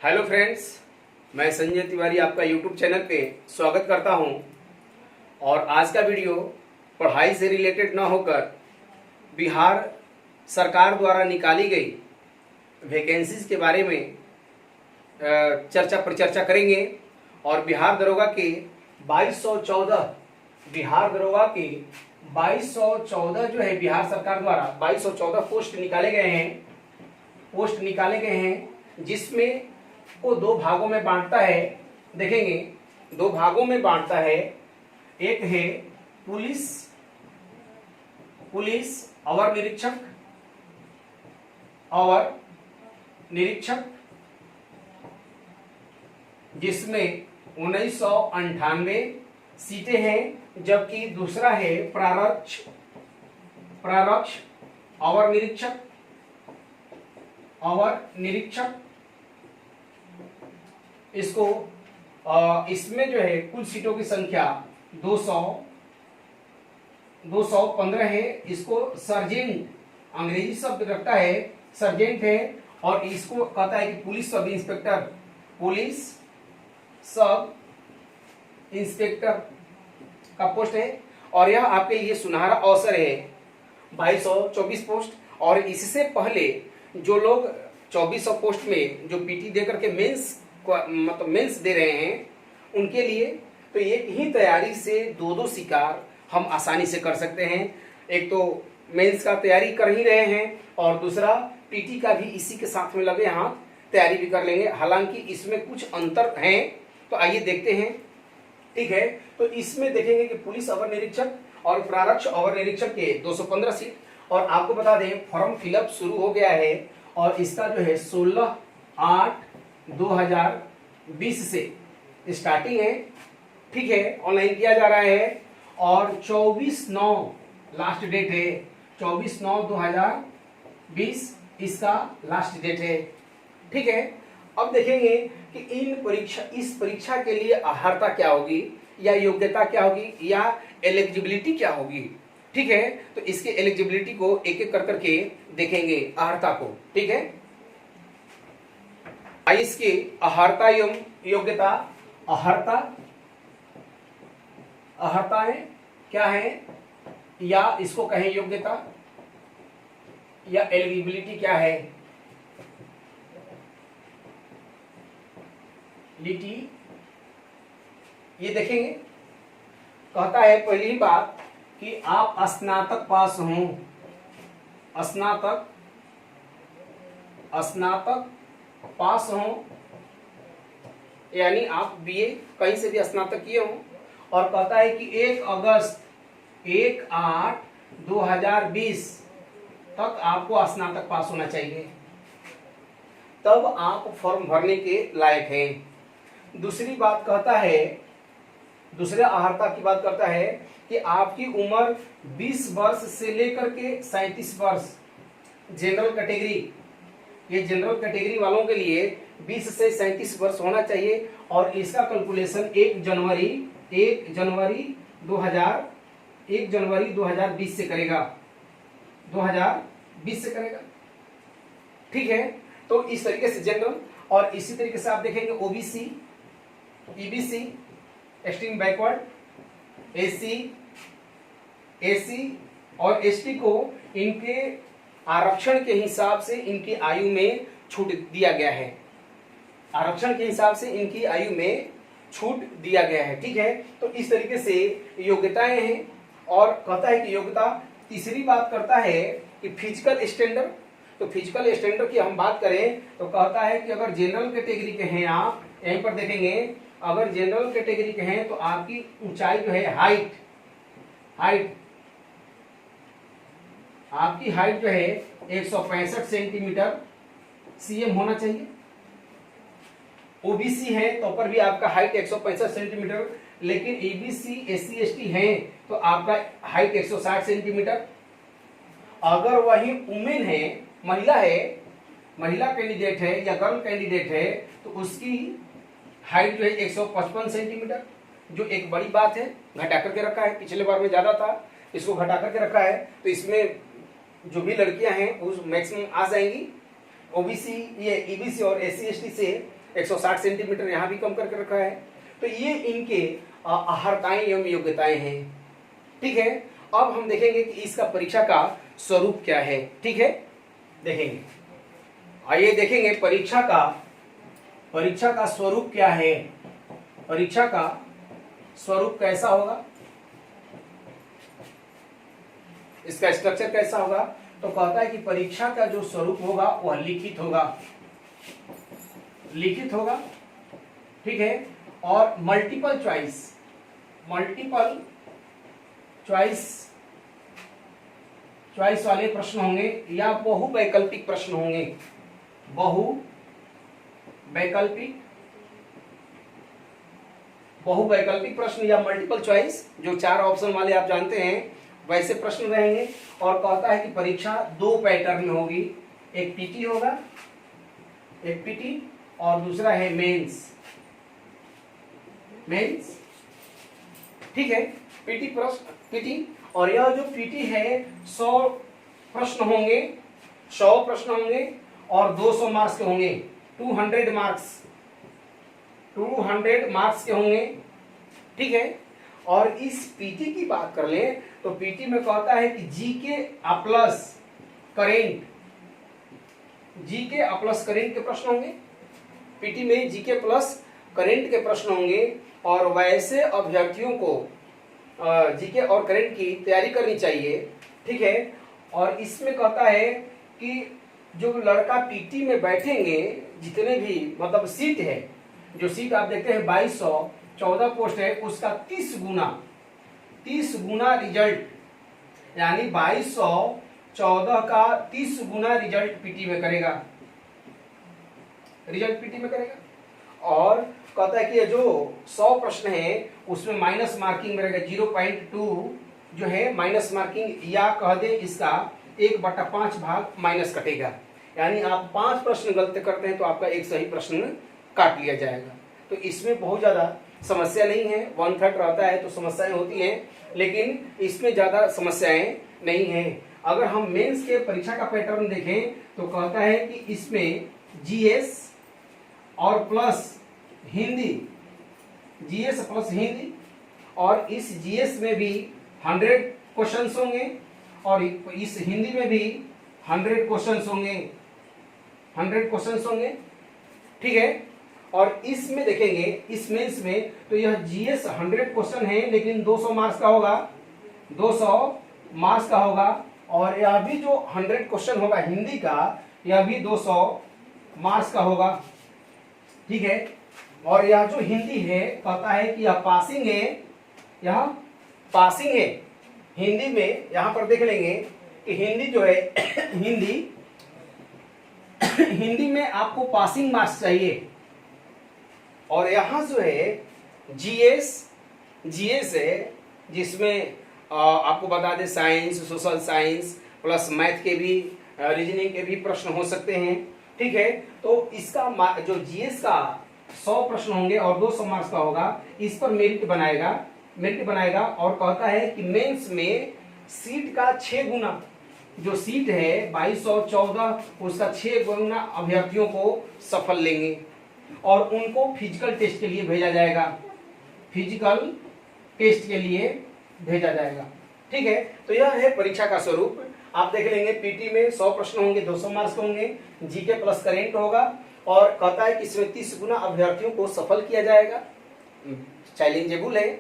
Hello friends, मैं संजय तिवारी आपका YouTube channel पे स्वागत करता हूं। और आज का वीडियो पढ़ाई से रिलेटेड ना होकर बिहार सरकार द्वारा निकाली गई वैकेंसीज के बारे में परिचर्चा करेंगे। और बिहार दरोगा के 2214 जो है बिहार सरकार द्वारा 2214 पोस्ट निकाले गए हैं जिसमें को दो भागों में बांटता है। देखेंगे, दो भागों में बांटता है। एक है पुलिस अवर निरीक्षक जिसमें 1998 सीटें हैं, जबकि दूसरा है प्रारक्ष अवर निरीक्षक। इसमें जो है कुल सीटों की संख्या 215 है। इसको सर्जेंट अंग्रेजी शब्द रखता है, सर्जेंट है। और इसको कहता है कि पुलिस सब इंस्पेक्टर का पोस्ट है। और यह आपके लिए सुनहरा अवसर है, 2224 पोस्ट। और इससे पहले जो लोग 2400 पोस्ट में जो पीटी देकर के मेंस दे रहे हैं, उनके लिए तो एक ही तैयारी से दो शिकार हम आसानी से कर सकते हैं। एक तो मेंस का तैयारी कर ही रहे हैं और दूसरा पीटी का भी इसी के साथ में लगे हाथ तैयारी भी कर लेंगे। हालांकि इसमें कुछ अंतर हैं, तो आइए देखते हैं। ठीक है, तो इसमें देखेंगे कि पुलिस अवर निरीक्षक और प्रारक्ष अवर निरीक्षक के 215 सीट। और आपको बता दें, फॉर्म फिलअप शुरू हो गया है और इसका जो है 16/8/2020 से स्टार्टिंग है। ठीक है, ऑनलाइन किया जा रहा है और 24/9 लास्ट डेट है। 24/9/2020 इसका लास्ट डेट है। ठीक है, अब देखेंगे कि इस परीक्षा के लिए अर्हता क्या होगी, या योग्यता क्या होगी, या एलिजिबिलिटी क्या होगी। ठीक है, तो इसके एलिजिबिलिटी को एक एक कर के देखेंगे, अर्हता को। ठीक है, इसकी अर्हता एवं योग्यता। अर्हताएं क्या है, या इसको कहें योग्यता, या एलिजिबिलिटी क्या है। ये देखेंगे, कहता है पहली बात कि आप स्नातक पास हों। स्नातक पास हों, यानी आप बीए कहीं से भी स्नातक किए हों। और कहता है कि 1/8/2020 तक आपको स्नातक पास होना चाहिए, तब आप फॉर्म भरने के लायक हैं। दूसरी बात कहता है, दूसरे अर्हता की बात करता है कि आपकी उम्र 20 वर्ष से लेकर के 37 वर्ष जनरल कैटेगरी, ये जनरल कैटेगरी वालों के लिए 20 से 37 वर्ष होना चाहिए। और इसका कैलकुलेशन 1 जनवरी 2020 से करेगा, 2020 से करेगा। ठीक है, तो इस तरीके से जनरल। और इसी तरीके से आप देखेंगे OBC, EBC, extreme backward, AC और एसटी को इनके आरक्षण के हिसाब से इनकी आयु में छूट दिया गया है। आरक्षण के हिसाब से इनकी आयु में छूट दिया गया है। ठीक है, तो इस तरीके से योग्यताएं हैं। और कहता है कि योग्यता, तीसरी बात करता है कि फिजिकल स्टैंडर्ड। तो फिजिकल स्टैंडर्ड की हम बात करें तो कहता है कि अगर जनरल कैटेगरी के हैं, आप यहीं पर देखेंगे, अगर जनरल कैटेगरी के हैं तो आपकी ऊंचाई जो है, हाइट आपकी हाइट जो है 165 सेंटीमीटर सीएम होना चाहिए। ओबीसी है तो पर भी आपका हाइट 165 सेंटीमीटर, लेकिन ईबीसी एससी एसटी है तो आपका हाइट 160 सेंटीमीटर। अगर वही वुमेन है, महिला कैंडिडेट है या गर्ल कैंडिडेट है, तो उसकी हाइट जो है 155 सेंटीमीटर, जो एक बड़ी बात है। घटा करके रखा है, पिछले बार में ज्यादा था, इसको घटा करके रखा है। तो इसमें जो भी लड़कियां हैं उस मैक्सिमम आ जाएंगी। ओबीसी, ये ईबीसी और एससी एसटी से 160 सेंटीमीटर यहाँ भी कम करके रखा है। तो ये इनके अहर्ताएं एवं योग्यताएं हैं। ठीक है, अब हम देखेंगे कि इसका परीक्षा का स्वरूप क्या है। ठीक है, देखेंगे, आइए देखेंगे परीक्षा का स्वरूप क्या है, परीक्षा का स्वरूप कैसा होगा, इसका स्ट्रक्चर कैसा होगा। तो कहता है कि परीक्षा का जो स्वरूप होगा वह लिखित होगा। ठीक है, और मल्टीपल चॉइस वाले प्रश्न होंगे या बहुवैकल्पिक प्रश्न होंगे। बहुवैकल्पिक प्रश्न या मल्टीपल चॉइस, जो 4 ऑप्शन वाले आप जानते हैं वैसे प्रश्न रहेंगे। और कहता है कि परीक्षा 2 पैटर्न में होगी, एक पीटी होगा, एक पीटी और दूसरा है मेंस। ठीक है, पीटी और यह जो पीटी है 100 प्रश्न होंगे, 100 प्रश्न होंगे और 200 मार्क्स के होंगे, 200 मार्क्स के होंगे। ठीक है, और इस पीटी की बात कर लें तो पीटी में कहता है कि जीके प्लस करेंट के प्रश्न होंगे। पीटी में जीके प्लस करेंट के प्रश्न होंगे और वैसे अभ्यर्थियों को जीके और करेंट की तैयारी करनी चाहिए। ठीक है, और इसमें कहता है कि जो लड़का पीटी में बैठेंगे, जितने भी मतलब सीट है, जो सीट आप देखते हैं 2214 पोस्ट है, उसका 30 गुना रिजल्ट, यानी 2214 का 30 गुना रिजल्ट पीटी में करेगा। और कहता है कि ये जो 100 प्रश्न है उसमें माइनस मार्किंग में रहेगा, 0.2 जो है माइनस मार्किंग, या कह दे इसका 1/5 भाग माइनस कटेगा। यानी आप 5 प्रश्न गलत करते हैं तो आपका एक सही प्रश्न काट लिया जाएगा। तो इसमें बहुत ज्यादा समस्या नहीं है, 1/3 रहता है तो समस्याएं होती हैं, लेकिन इसमें ज्यादा समस्याएं नहीं है। अगर हम मेंस के परीक्षा का पैटर्न देखें तो कहता है कि इसमें जीएस और प्लस हिंदी, और इस जीएस में भी 100 क्वेश्चंस होंगे और इस हिंदी में भी 100 क्वेश्चंस होंगे। ठीक है, और इसमें देखेंगे इस मेंस में तो यह जीएस 100 क्वेश्चन है लेकिन 200 मार्क्स का होगा, और यह भी जो 100 क्वेश्चन होगा हिंदी का, यह भी 200 मार्क्स का होगा। ठीक है, और यह जो हिंदी है कहता है कि यह पासिंग है, हिंदी में यहां पर देख लेंगे कि हिंदी जो है हिंदी में आपको पासिंग मार्क्स चाहिए। और यहां जो है जीएस है, जिसमें आपको बता दें science, social science plus math के भी, रीजनिंग के भी प्रश्न हो सकते हैं। ठीक है, तो इसका जो जीएस का 100 प्रश्न होंगे और 200 मार्क्स का होगा, इस पर मेरिट बनाएगा। और कहता है कि मेंस में सीट का 6 गुना, जो सीट है 2214, उसका 6 गुना अभ्यर्थियों को सफल लेंगे और उनको फिजिकल टेस्ट के लिए भेजा जाएगा। ठीक है, तो यह है परीक्षा का स्वरूप। आप देख लेंगे पीटी में 100 प्रश्न होंगे, 200 मार्क्स होंगे, जीके प्लस करेंट होगा, और कहता है कि इसमें 30 गुना अभ्यर्थियों को सफल किया जाएगा। चैलेंजेबल है,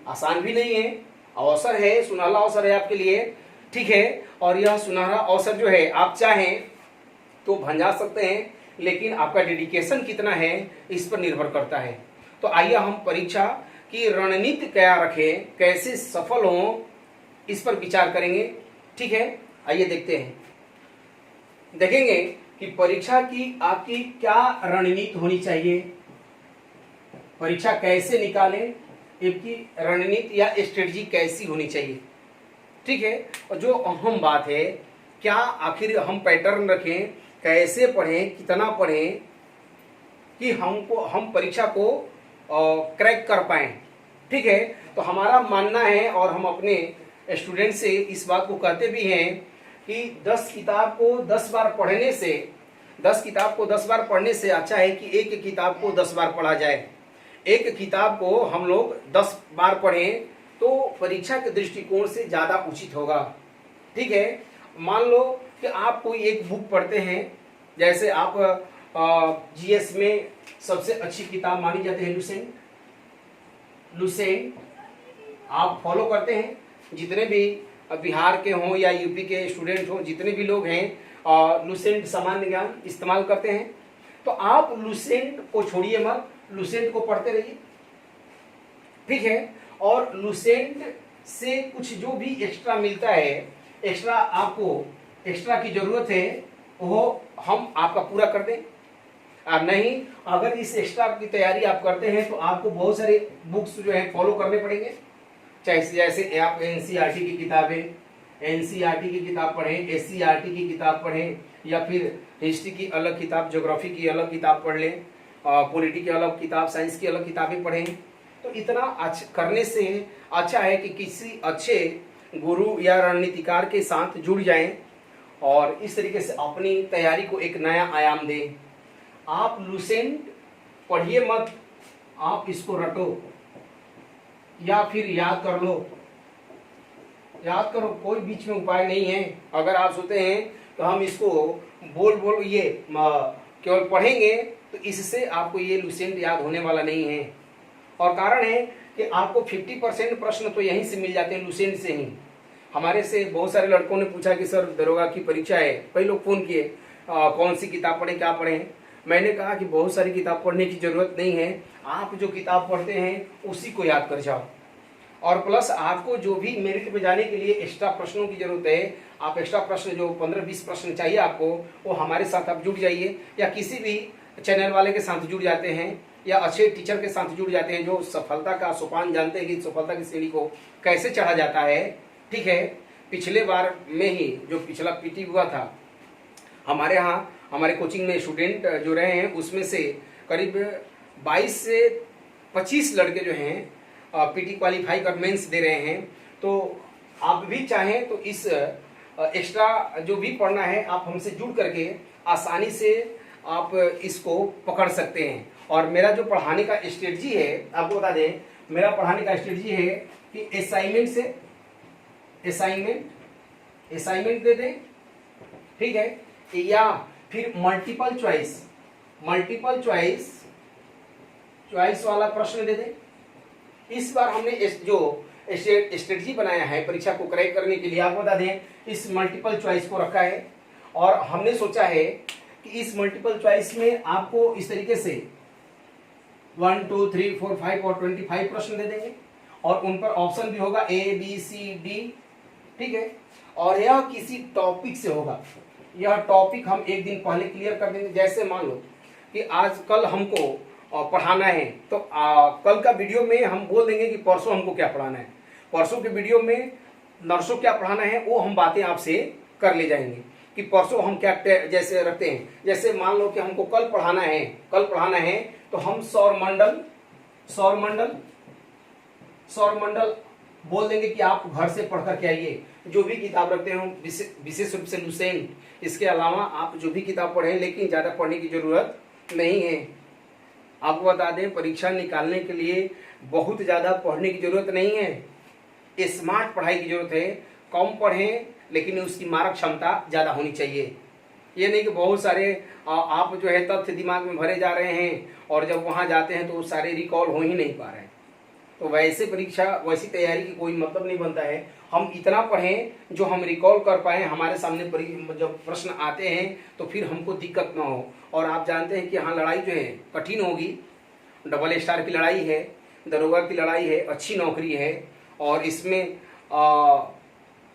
आसान भी नहीं है, अवसर है, सुनहरा अवसर है आपके लिए। ठीक है, और यह सुनहरा अवसर जो है आप चाहें तो भंजा सकते हैं, लेकिन आपका डेडिकेशन कितना है इस पर निर्भर करता है। तो आइए हम परीक्षा की रणनीति क्या रखें, कैसे सफल हों, इस पर विचार करेंगे। ठीक है, आइए देखते हैं, देखेंगे कि परीक्षा की आपकी क्या रणनीति होनी चाहिए, परीक्षा कैसे निकालें, इसकी रणनीति या स्ट्रेटजी कैसी होनी चाहिए। ठीक है, और जो अहम बात है, क्या आखिर हम पैटर्न रखें, कैसे पढ़ें, कितना पढ़ें कि हम परीक्षा को क्रैक कर पाएं। ठीक है, तो हमारा मानना है और हम अपने स्टूडेंट से इस बात को कहते भी हैं कि 10 किताब को 10 बार पढ़ने से 10 किताब को 10 बार पढ़ने से अच्छा है कि एक किताब को 10 बार पढ़ा जाए। एक किताब को हम लोग 10 बार पढ़ें तो परीक्षा के दृष्टिकोण से ज्यादा उचित होगा। ठीक है, मान लो कि आप कोई एक बुक पढ़ते हैं, जैसे आप जीएस में सबसे अच्छी किताब मानी जाती है लुसेंट आप फॉलो करते हैं, जितने भी बिहार के हों या यूपी के स्टूडेंट हों, जितने भी लोग हैं लुसेंट सामान्य ज्ञान इस्तेमाल करते हैं, तो आप लुसेंट को छोड़िए मत, लुसेंट को पढ़ते रहिए। ठीक है, और लुसेंट से कुछ जो भी एक्स्ट्रा मिलता है, एक्स्ट्रा आपको एक्स्ट्रा की जरूरत है, वो हम आपका पूरा कर दें। और नहीं, अगर इस एक्स्ट्रा की तैयारी आप करते हैं तो आपको बहुत सारे बुक्स जो है फॉलो करने पड़ेंगे, चाहे जैसे आप एनसीईआरटी की किताबें, एनसीईआरटी की किताब पढ़ें, एससीईआरटी की किताब पढ़ें, या फिर हिस्ट्री की अलग किताब, ज्योग्राफी की अलग किताब पढ़ लें, पॉलिटी की अलग किताब, साइंस की अलग किताबें पढ़ें। तो इतना अच्छा करने से अच्छा है कि किसी अच्छे गुरु या रणनीतिकार के साथ जुड़ जाएं और इस तरीके से अपनी तैयारी को एक नया आयाम दें। आप लुसेंट पढ़िए मत, आप इसको रटो या फिर याद कर लो, याद करो, कोई बीच में उपाय नहीं है। अगर आप सोचते हैं तो हम इसको बोल ये केवल पढ़ेंगे तो इससे आपको ये लुसेंट याद होने वाला नहीं है। और कारण है कि आपको 50% प्रश्न तो यहीं से मिल जाते हैं लुसेंट से ही। हमारे से बहुत सारे लड़कों ने पूछा कि सर दरोगा की परीक्षा है, कई लोग फोन किए कौन सी किताब पढ़ें, क्या पढ़ें। मैंने कहा कि बहुत सारी किताब पढ़ने की जरूरत नहीं है, आप जो किताब पढ़ते हैं उसी को याद कर जाओ। और प्लस आपको जो भी मेरिट में जाने के लिए एक्स्ट्रा प्रश्नों की जरूरत है, आप एक्स्ट्रा प्रश्न जो 15-20 प्रश्न चाहिए आपको, वो हमारे साथ आप जुड़ जाइए, या किसी भी चैनल वाले के साथ जुड़ जाते हैं, या अच्छे टीचर के साथ जुड़ जाते हैं जो सफलता का सोपान जानते हैं कि सफलता की सीढ़ी को कैसे चढ़ा जाता है। ठीक है, पिछले बार में ही जो पिछला पीटी हुआ था हमारे यहाँ, हमारे कोचिंग में स्टूडेंट जो रहे हैं उसमें से करीब 22 से 25 लड़के जो हैं पीटी क्वालिफाई कर मेंस दे रहे हैं। तो आप भी चाहें तो इस एक्स्ट्रा जो भी पढ़ना है आप हमसे जुड़ करके आसानी से आप इसको पकड़ सकते हैं। और मेरा जो पढ़ाने का स्ट्रेटजी है, आपको बता दें, मेरा पढ़ाने का स्ट्रेटजी है कि असाइनमेंट दे दें, ठीक है, या फिर मल्टीपल चॉइस वाला प्रश्न दे दें। इस बार हमने जो स्ट्रेटजी बनाया है परीक्षा को क्रैक करने के लिए, आपको बता दें, इस मल्टीपल चॉइस को रखा है। और हमने सोचा है कि इस मल्टीपल चॉइस में आपको इस तरीके से 1 2 3 4 5 और 25 प्रश्न दे देंगे, और उन पर ऑप्शन भी होगा ABCD, ठीक है। और यह किसी टॉपिक से होगा, यह टॉपिक हम एक दिन पहले क्लियर कर देंगे। जैसे मान लो कि आज कल हमको पढ़ाना है, तो कल का वीडियो में हम बोल देंगे कि परसों हमको क्या पढ़ाना है, परसों के वीडियो में नर्सों क्या पढ़ाना है, वो हम बातें आपसे कर ले जाएंगे कि परसों हम क्या जैसे रखते हैं। जैसे मान लो कि हमको कल पढ़ाना है तो हम सौर मंडल बोल देंगे कि आप घर से पढ़ करके आइए, जो भी किताब रखते हो विशेष रूप से लुसेंट। इसके अलावा आप जो भी किताब पढ़ें, लेकिन ज्यादा पढ़ने की जरूरत नहीं है। आपको बता दें, परीक्षा निकालने के लिए बहुत ज्यादा पढ़ने की जरूरत नहीं है, स्मार्ट पढ़ाई की जरूरत है। कम पढ़ें लेकिन उसकी मारक क्षमता ज्यादा होनी चाहिए। ये नहीं कि बहुत सारे आप जो है तथ्य दिमाग में भरे जा रहे हैं और जब वहां जाते हैं तो वो सारे रिकॉल हो ही नहीं पा रहे हैं। तो वैसे वैसी तैयारी की कोई मतलब नहीं बनता है। हम इतना पढ़ें जो हम रिकॉल कर पाए, हमारे सामने जब प्रश्न आते हैं तो फिर हमको दिक्कत ना हो। और आप जानते हैं कि हाँ, लड़ाई जो है कठिन होगी, डबल स्टार की लड़ाई है, दरोगा की लड़ाई है, अच्छी नौकरी है, और इसमें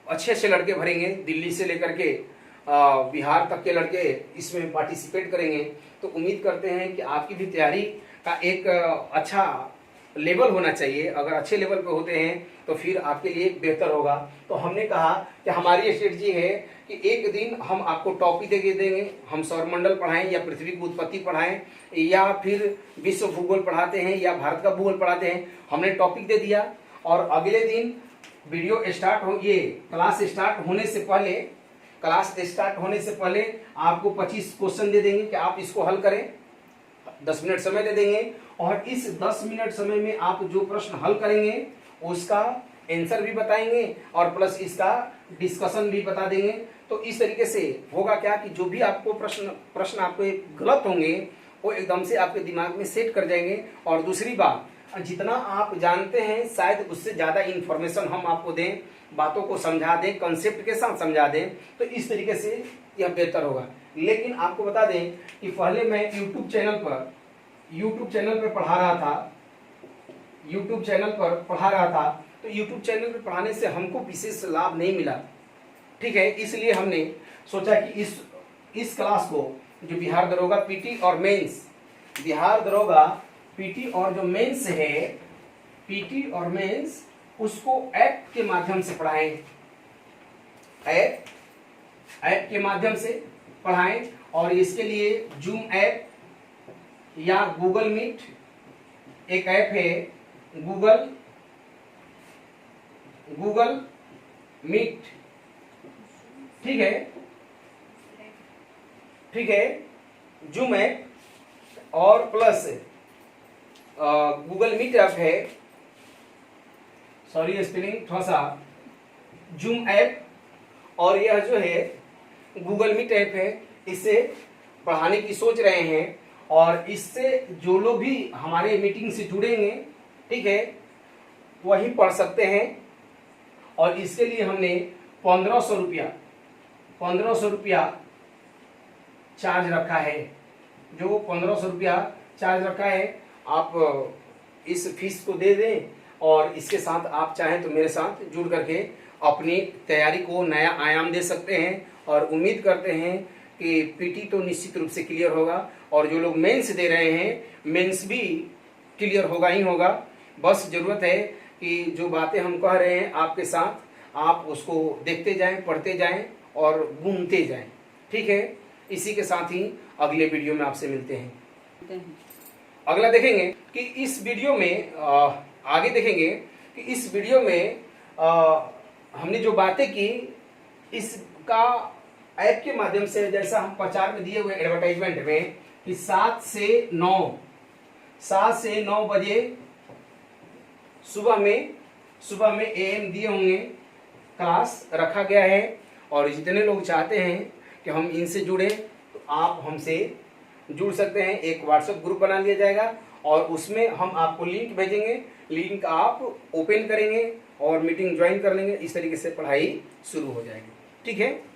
अच्छे लड़के भरेंगे, दिल्ली से लेकर के बिहार तक के लड़के इसमें पार्टिसिपेट करेंगे। तो उम्मीद करते हैं कि आपकी भी तैयारी का एक अच्छा लेवल होना चाहिए। अगर अच्छे लेवल पे होते हैं तो फिर आपके लिए बेहतर होगा। तो हमने कहा कि हमारी स्ट्रेटजी है कि एक दिन हम आपको टॉपिक दे देंगे, हम सौरमंडल पढ़ाएं या पृथ्वी की उत्पत्ति पढ़ाएं या फिर विश्व भूगोल पढ़ाते हैं या भारत का भूगोल पढ़ाते हैं। हमने टॉपिक दे दिया और अगले दिन वीडियो स्टार्ट हो, ये क्लास स्टार्ट होने से पहले क्लास स्टार्ट होने से पहले आपको 25 क्वेश्चन दे देंगे कि आप इसको हल करें, 10 मिनट समय दे देंगे और इस 10 मिनट समय में आप जो प्रश्न हल करेंगे उसका आंसर भी बताएंगे और प्लस इसका डिस्कशन भी बता देंगे। तो इस तरीके से होगा क्या कि जो भी आपको प्रश्न आपके गलत होंगे वो एकदम से आपके दिमाग में सेट कर जाएंगे। और दूसरी बात, जितना आप जानते हैं शायद उससे ज्यादा इंफॉर्मेशन हम आपको दें, बातों को समझा दें, कंसेप्ट के साथ समझा दें, तो इस तरीके से यह बेहतर होगा। लेकिन आपको बता दें कि पहले मैं यूट्यूब चैनल पर पढ़ा रहा था, तो यूट्यूब चैनल पर पढ़ाने से हमको विशेष लाभ नहीं मिला, ठीक है। इसलिए हमने सोचा कि इस क्लास को जो बिहार दरोगा पीटी और मेंस, बिहार दरोगा पीटी और जो मेंस है, पीटी और मेंस, उसको ऐप के माध्यम से पढ़ाएं, ऐप के माध्यम से पढ़ाएं। और इसके लिए जूम ऐप या गूगल मीट, एक ऐप है गूगल मीट, ठीक है, जूम ऐप और प्लस गूगल मीट ऐप है, सॉरी स्पेलिंग थोड़ा सा, जूम ऐप और यह जो है गूगल मीट ऐप है, इससे पढ़ाने की सोच रहे हैं। और इससे जो लोग भी हमारे मीटिंग से जुड़ेंगे, ठीक है, वही पढ़ सकते हैं। और इसके लिए हमने 1500 रुपया चार्ज रखा है, जो 1500 रुपया चार्ज रखा है। आप इस फीस को दे दें और इसके साथ आप चाहें तो मेरे साथ जुड़ करके अपनी तैयारी को नया आयाम दे सकते हैं। और उम्मीद करते हैं कि पीटी तो निश्चित रूप से क्लियर होगा और जो लोग मेंस दे रहे हैं मेंस भी क्लियर होगा ही होगा। बस जरूरत है कि जो बातें हम कह रहे हैं आपके साथ आप उसको देखते जाएं, पढ़ते जाएं और घूमते जाएं, ठीक है। इसी के साथ ही अगले वीडियो में आपसे मिलते हैं। अगला देखेंगे कि इस वीडियो में आगे देखेंगे कि इस वीडियो में हमने जो बातें की इसका ऐप के माध्यम से, जैसा हम प्रचार में दिए हुए एडवर्टाइजमेंट में कि 7 से 9 बजे सुबह में एएम दिए होंगे, क्लास रखा गया है। और जितने लोग चाहते हैं कि हम इनसे जुड़े तो आप हमसे जुड़ सकते हैं। एक व्हाट्सएप ग्रुप बना लिया जाएगा और उसमें हम आपको लिंक भेजेंगे, लिंक आप ओपन करेंगे और मीटिंग ज्वाइन कर लेंगे। इस तरीके से पढ़ाई शुरू हो जाएगी, ठीक है।